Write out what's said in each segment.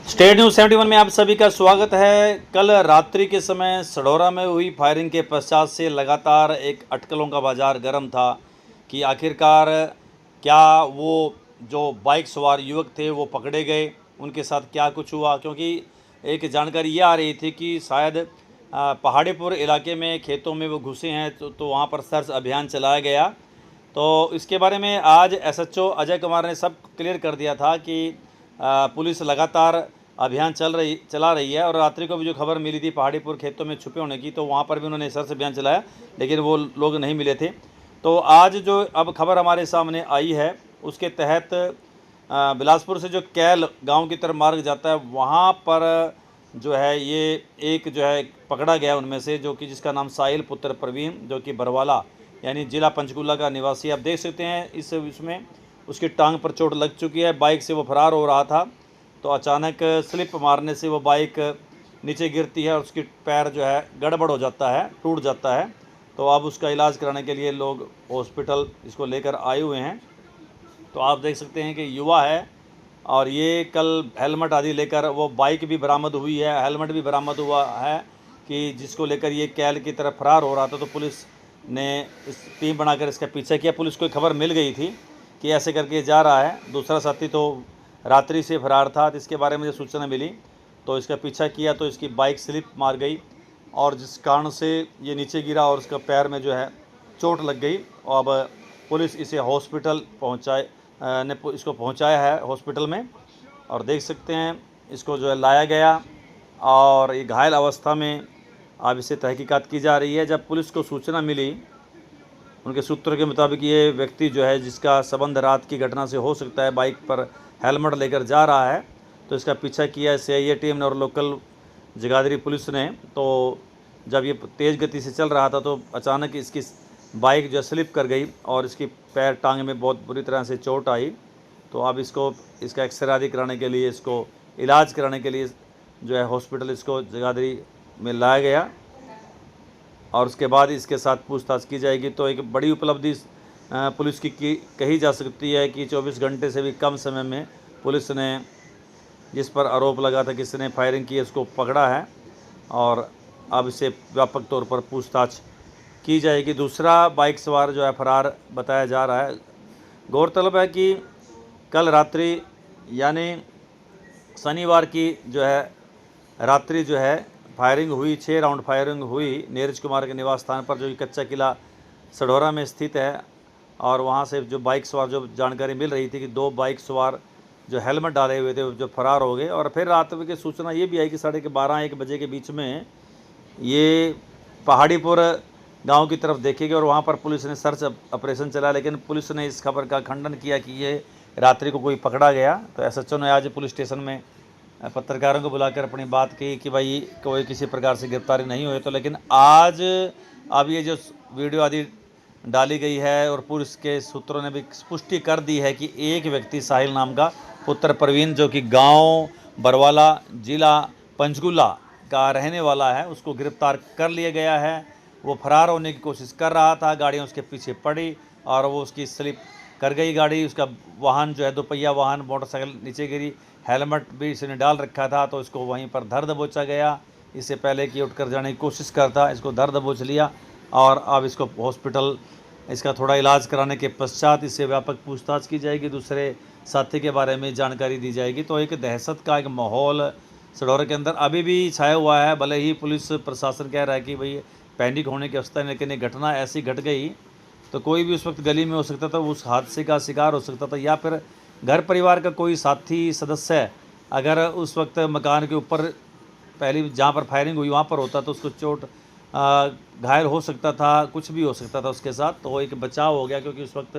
State news 71 में आप सभी का स्वागत है। कल रात्रि के समय सढौरा में हुई फायरिंग के पश्चात से लगातार एक अटकलों का बाजार गर्म था कि आखिरकार क्या वो जो बाइक सवार युवक थे वो पकड़े गए, उनके साथ क्या कुछ हुआ। क्योंकि एक जानकारी ये आ रही थी कि शायद पहाड़ीपुर इलाके में खेतों में वो घुसे हैं, तो वहाँ पर सर्च अभियान चलाया गया। तो इसके बारे में आज एसएचओ अजय कुमार ने सब क्लियर कर दिया था कि पुलिस लगातार अभियान चला रही है। और रात्रि को भी जो खबर मिली थी पहाड़ीपुर खेतों में छुपे होने की, तो वहाँ पर भी उन्होंने सर्च अभियान चलाया, लेकिन वो लोग नहीं मिले थे। तो आज जो अब खबर हमारे सामने आई है उसके तहत बिलासपुर से जो कैल गांव की तरफ मार्ग जाता है, वहाँ पर जो है ये एक जो है पकड़ा गया उनमें से, जो कि जिसका नाम साहिल पुत्र प्रवीण, जो कि बरवाला यानी जिला पंचकुला का निवासी। आप देख सकते हैं इसमें उसकी टांग पर चोट लग चुकी है। बाइक से वो फरार हो रहा था, तो अचानक स्लिप मारने से वो बाइक नीचे गिरती है और उसकी पैर जो है गड़बड़ हो जाता है, टूट जाता है। तो अब उसका इलाज कराने के लिए लोग हॉस्पिटल इसको लेकर आए हुए हैं। तो आप देख सकते हैं कि युवा है, और ये कल हेलमेट आदि लेकर, वो बाइक भी बरामद हुई है, हेलमेट भी बरामद हुआ है, कि जिसको लेकर ये कैल की तरफ फरार हो रहा था। तो पुलिस ने इस टीम बनाकर इसका पीछा किया। पुलिस को खबर मिल गई थी कि ऐसे करके जा रहा है। दूसरा साथी तो रात्रि से फरार था, तो इसके बारे में जो सूचना मिली तो इसका पीछा किया, तो इसकी बाइक स्लिप मार गई और जिस कारण से ये नीचे गिरा और उसका पैर में जो है चोट लग गई। और अब पुलिस इसे हॉस्पिटल इसको पहुंचाया है हॉस्पिटल में, और देख सकते हैं इसको जो है लाया गया, और ये घायल अवस्था में अब इसे तहकीकात की जा रही है। जब पुलिस को सूचना मिली, उनके सूत्रों के मुताबिक ये व्यक्ति जो है जिसका संबंध रात की घटना से हो सकता है, बाइक पर हेलमेट लेकर जा रहा है, तो इसका पीछा किया सीआईए टीम ने और लोकल जगाधरी पुलिस ने। तो जब ये तेज़ गति से चल रहा था तो अचानक इसकी बाइक जो स्लिप कर गई और इसकी पैर टांग में बहुत बुरी तरह से चोट आई। तो अब इसका एक्सरे आदि कराने के लिए, इसको इलाज कराने के लिए जो है हॉस्पिटल इसको जगाधरी में लाया गया, और उसके बाद इसके साथ पूछताछ की जाएगी। तो एक बड़ी उपलब्धि पुलिस की कही जा सकती है कि 24 घंटे से भी कम समय में पुलिस ने जिस पर आरोप लगा था कि इसने फायरिंग की, इसको पकड़ा है, और अब इसे व्यापक तौर पर पूछताछ की जाएगी। दूसरा बाइक सवार जो है फरार बताया जा रहा है। गौरतलब है कि कल रात्रि यानी शनिवार की जो है रात्रि जो है फायरिंग हुई, 6 राउंड फायरिंग हुई नीरज कुमार के निवास स्थान पर, जो कि कच्चा किला सढौरा में स्थित है। और वहाँ से जो बाइक सवार, जो जानकारी मिल रही थी कि 2 बाइक सवार जो हेलमेट डाले हुए थे जो फरार हो गए। और फिर रात की सूचना ये भी आई कि 12:30-1 बजे के बीच में ये पहाड़ीपुर गांव की तरफ देखे गए, और वहाँ पर पुलिस ने सर्च ऑपरेशन चला, लेकिन पुलिस ने इस खबर का खंडन किया कि ये रात्रि को कोई पकड़ा गया। तो एसएचओ ने आज पुलिस स्टेशन में पत्रकारों को बुलाकर अपनी बात की कि भाई कोई किसी प्रकार से गिरफ्तारी नहीं हुई। तो लेकिन आज अब ये जो वीडियो आदि डाली गई है, और पुलिस के सूत्रों ने भी पुष्टि कर दी है कि एक व्यक्ति साहिल नाम का पुत्र प्रवीण, जो कि गांव बरवाला जिला पंचकुला का रहने वाला है, उसको गिरफ्तार कर लिया गया है। वो फरार होने की कोशिश कर रहा था, गाड़ियाँ उसके पीछे पड़ी और वो उसकी स्लिप कर गई गाड़ी। उसका वाहन जो है, दोपहिया वाहन, मोटरसाइकिल नीचे गिरी। हेलमेट भी इसने डाल रखा था, तो इसको वहीं पर धर दबोचा गया। इससे पहले कि उठकर जाने की कोशिश करता, इसको धर दबोच लिया, और अब इसको हॉस्पिटल इसका थोड़ा इलाज कराने के पश्चात इससे व्यापक पूछताछ की जाएगी। दूसरे साथी के बारे में जानकारी दी जाएगी। तो एक दहशत का एक माहौल सढौरा के अंदर अभी भी छाया हुआ है। भले ही पुलिस प्रशासन कह रहा है कि भाई पैनिक होने की अवस्था है, लेकिन ये घटना ऐसी घट गई तो कोई भी उस वक्त गली में हो सकता था, उस हादसे का शिकार हो सकता था, या फिर घर परिवार का कोई साथी सदस्य अगर उस वक्त मकान के ऊपर पहली जहाँ पर फायरिंग हुई वहाँ पर होता तो उसको चोट घायल हो सकता था, कुछ भी हो सकता था उसके साथ। तो एक बचाव हो गया, क्योंकि उस वक्त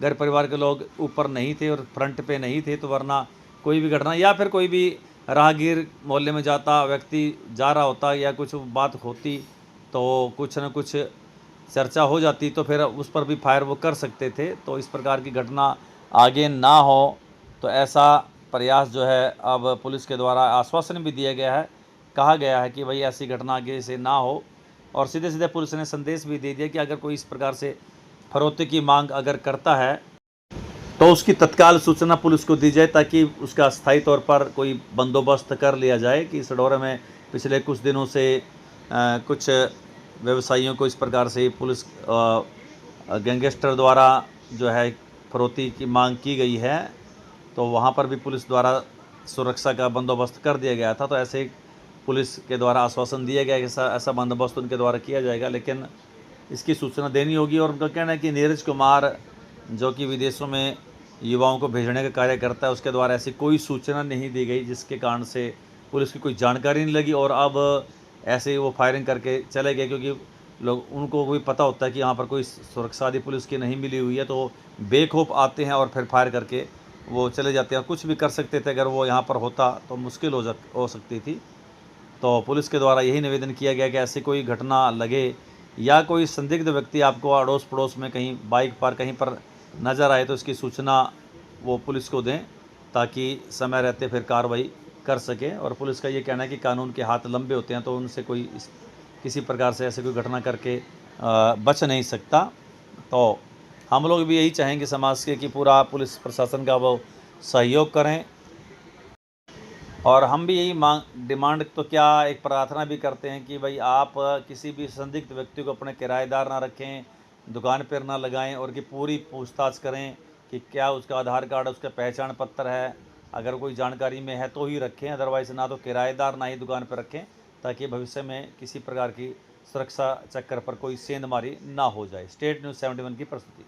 घर परिवार के लोग ऊपर नहीं थे और फ्रंट पे नहीं थे। तो वरना कोई भी घटना, या फिर कोई भी राहगीर मोहल्ले में जाता व्यक्ति जा रहा होता या कुछ बात होती, तो कुछ न कुछ चर्चा हो जाती, तो फिर उस पर भी फायर वो कर सकते थे। तो इस प्रकार की घटना आगे ना हो, तो ऐसा प्रयास जो है अब पुलिस के द्वारा आश्वासन भी दिया गया है। कहा गया है कि भाई ऐसी घटना आगे से ना हो, और सीधे सीधे पुलिस ने संदेश भी दे दिया कि अगर कोई इस प्रकार से फरोख्त की मांग अगर करता है तो उसकी तत्काल सूचना पुलिस को दी जाए ताकि उसका स्थायी तौर पर कोई बंदोबस्त कर लिया जाए कि सडौरा में पिछले कुछ दिनों से कुछ व्यवसायियों को इस प्रकार से पुलिस गैंगस्टर द्वारा जो है फिरौती की मांग की गई है, तो वहाँ पर भी पुलिस द्वारा सुरक्षा का बंदोबस्त कर दिया गया था। तो ऐसे पुलिस के द्वारा आश्वासन दिया गया कि ऐसा बंदोबस्त उनके द्वारा किया जाएगा, लेकिन इसकी सूचना देनी होगी। और उनका कहना है कि नीरज कुमार जो कि विदेशों में युवाओं को भेजने का कार्य करता है, उसके द्वारा ऐसी कोई सूचना नहीं दी गई जिसके कारण से पुलिस की कोई जानकारी नहीं लगी और अब ऐसे ही वो फायरिंग करके चले गए, क्योंकि लोग उनको भी पता होता है कि यहाँ पर कोई सुरक्षा आदि पुलिस की नहीं मिली हुई है, तो बेखौफ आते हैं और फिर फायर करके वो चले जाते हैं। कुछ भी कर सकते थे, अगर वो यहाँ पर होता तो मुश्किल हो सकती थी। तो पुलिस के द्वारा यही निवेदन किया गया कि ऐसी कोई घटना लगे या कोई संदिग्ध व्यक्ति आपको अड़ोस पड़ोस में कहीं बाइक पर कहीं पर नज़र आए तो इसकी सूचना वो पुलिस को दें ताकि समय रहते फिर कार्रवाई कर सकें। और पुलिस का ये कहना है कि कानून के हाथ लंबे होते हैं, तो उनसे कोई किसी प्रकार से ऐसे कोई घटना करके बच नहीं सकता। तो हम लोग भी यही चाहेंगे समाज के कि पूरा पुलिस प्रशासन का वो सहयोग करें, और हम भी यही डिमांड तो क्या एक प्रार्थना भी करते हैं कि भाई आप किसी भी संदिग्ध व्यक्ति को अपने किराएदार ना रखें, दुकान पर ना लगाएं, और कि पूरी पूछताछ करें कि क्या उसका आधार कार्ड, उसका पहचान पत्र है, अगर कोई जानकारी में है तो ही रखें, अदरवाइज़ ना तो किराएदार ना ही दुकान पर रखें, ताकि भविष्य में किसी प्रकार की सुरक्षा चक्कर पर कोई सेंधमारी ना हो जाए। स्टेट न्यूज़ 71 की प्रस्तुति।